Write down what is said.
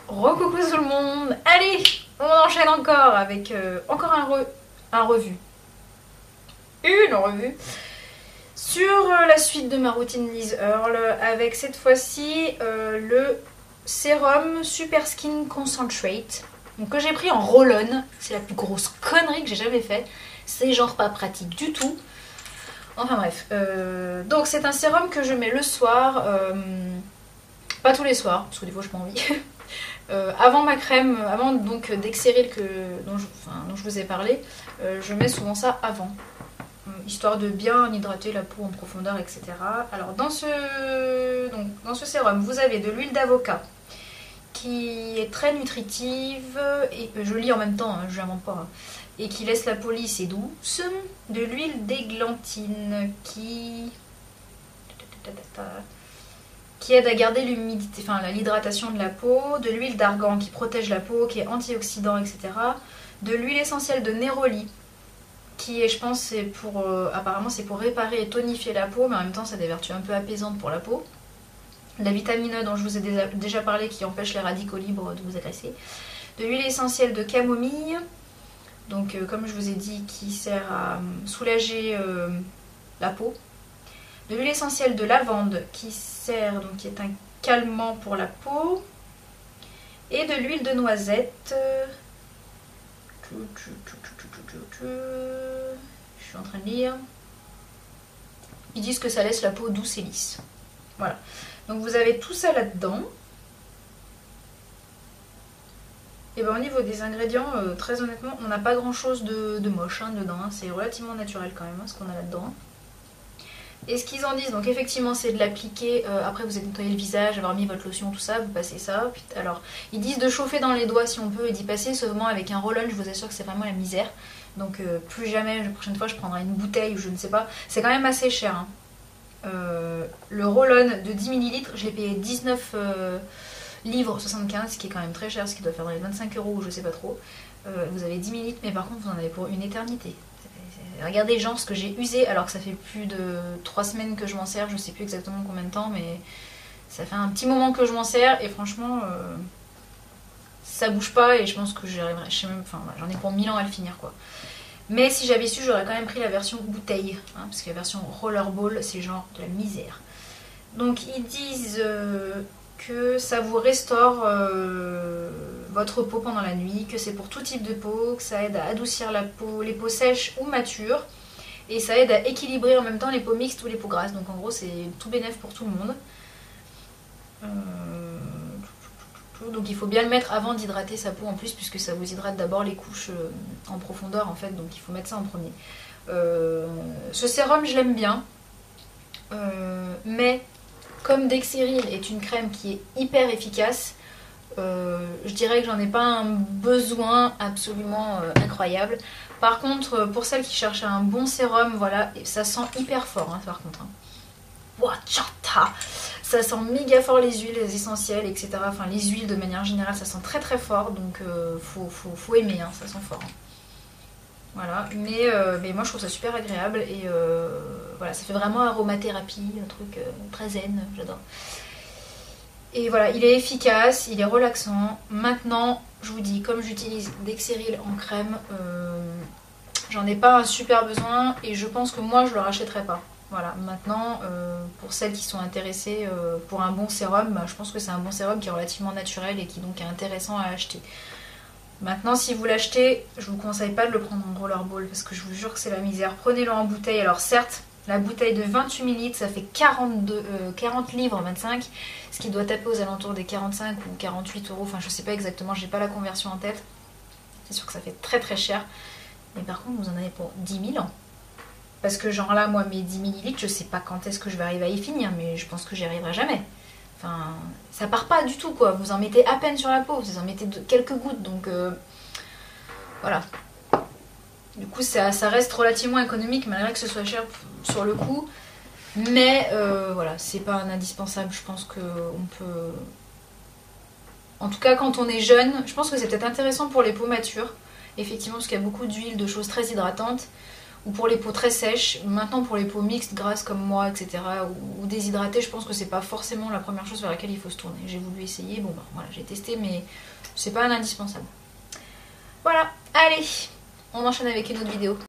Recoucou tout le monde. Allez, on enchaîne encore avec encore une revue sur la suite de ma routine Liz Earle avec cette fois-ci le sérum Super Skin Concentrate, donc, que j'ai pris en roll-on. C'est la plus grosse connerie que j'ai jamais fait. C'est genre pas pratique du tout. Enfin bref, donc c'est un sérum que je mets le soir, pas tous les soirs parce que des fois j'ai pas envie. Avant ma crème, avant donc d'Exeril dont je vous ai parlé, je mets souvent ça avant, histoire de bien hydrater la peau en profondeur, etc. Alors dans ce sérum, vous avez de l'huile d'avocat qui est très nutritive, et je lis en même temps, hein, je n'invente pas, hein, et qui laisse la peau lisse et douce. De l'huile d'églantine qui aide à garder l'humidité, l'hydratation de la peau, de l'huile d'argan qui protège la peau, qui est antioxydant, etc. De l'huile essentielle de néroli, qui est, je pense, apparemment c'est pour réparer et tonifier la peau, mais en même temps ça a des vertus un peu apaisantes pour la peau. De la vitamine E dont je vous ai déjà parlé, qui empêche les radicaux libres de vous agresser. De l'huile essentielle de camomille, donc comme je vous ai dit, qui sert à soulager la peau. De l'huile essentielle de lavande qui est un calmant pour la peau, et de l'huile de noisette. Je suis en train de lire. Ils disent que ça laisse la peau douce et lisse. Voilà. Donc vous avez tout ça là-dedans. Et bien au niveau des ingrédients, très honnêtement, on n'a pas grand-chose de moche dedans. Hein. C'est relativement naturel quand même, ce qu'on a là-dedans. Et ce qu'ils en disent, donc effectivement c'est de l'appliquer, après vous êtes nettoyé le visage, avoir mis votre lotion, tout ça, vous passez ça. Puis, alors, ils disent de chauffer dans les doigts si on peut et d'y passer, seulement avec un roll-on, je vous assure que c'est vraiment la misère. Donc plus jamais, la prochaine fois je prendrai une bouteille ou je ne sais pas. C'est quand même assez cher. Hein. Le roll-on de 10 ml, je l'ai payé 19 livres 75, ce qui est quand même très cher, ce qui doit faire dans les 25 € ou je sais pas trop. Vous avez 10 ml, mais par contre vous en avez pour une éternité. Regardez genre ce que j'ai usé alors que ça fait plus de 3 semaines que je m'en sers, je sais plus exactement combien de temps, mais ça fait un petit moment que je m'en sers et franchement ça bouge pas et je pense que j'arriverai, j'en ai pour 1000 ans à le finir quoi. Mais si j'avais su, j'aurais quand même pris la version bouteille, hein, parce que la version rollerball c'est genre de la misère. Donc ils disent que ça vous restaure votre peau pendant la nuit, que c'est pour tout type de peau, que ça aide à adoucir la peau, les peaux sèches ou matures, et ça aide à équilibrer en même temps les peaux mixtes ou les peaux grasses. Donc en gros c'est tout bénef pour tout le monde. Donc il faut bien le mettre avant d'hydrater sa peau en plus, puisque ça vous hydrate d'abord les couches en profondeur en fait, donc il faut mettre ça en premier. Ce sérum je l'aime bien, mais comme Dexeril est une crème qui est hyper efficace, je dirais que j'en ai pas un besoin absolument incroyable. Par contre, pour celles qui cherchent un bon sérum, voilà, ça sent hyper fort hein, par contre. Hein. Wachata, ça sent méga fort les huiles essentielles, etc. Enfin les huiles de manière générale, ça sent très très fort, donc faut aimer, hein, ça sent fort. Hein. Voilà, mais moi je trouve ça super agréable et voilà, ça fait vraiment aromathérapie, un truc très zen, j'adore. Et voilà, il est efficace, il est relaxant. Maintenant, je vous dis, comme j'utilise Dexeril en crème, j'en ai pas un super besoin et je pense que moi je le rachèterai pas. Voilà, maintenant, pour celles qui sont intéressées pour un bon sérum, bah, je pense que c'est un bon sérum qui est relativement naturel et qui donc est intéressant à acheter. Maintenant, si vous l'achetez, je vous conseille pas de le prendre en rollerball parce que je vous jure que c'est la misère. Prenez-le en bouteille. Alors certes, la bouteille de 28 ml, ça fait 40 livres 25, ce qui doit taper aux alentours des 45 ou 48 €. Enfin, je sais pas exactement, j'ai pas la conversion en tête. C'est sûr que ça fait très très cher. Mais par contre, vous en avez pour 10 000 ans. Parce que genre là, moi, mes 10 ml, je sais pas quand est-ce que je vais arriver à y finir, mais je pense que j'y arriverai jamais. Enfin, ça part pas du tout quoi, vous en mettez à peine sur la peau, vous en mettez quelques gouttes, donc voilà. Du coup ça reste relativement économique malgré que ce soit cher sur le coup, mais voilà, c'est pas un indispensable, je pense qu'on peut... En tout cas quand on est jeune, je pense que c'est peut-être intéressant pour les peaux matures, effectivement parce qu'il y a beaucoup d'huile, de choses très hydratantes. ou pour les peaux très sèches. Maintenant pour les peaux mixtes, grasses comme moi, etc. ou déshydratées, je pense que c'est pas forcément la première chose vers laquelle il faut se tourner. J'ai voulu essayer, bon bah voilà, j'ai testé, mais c'est pas un indispensable. Voilà, allez, on enchaîne avec une autre vidéo.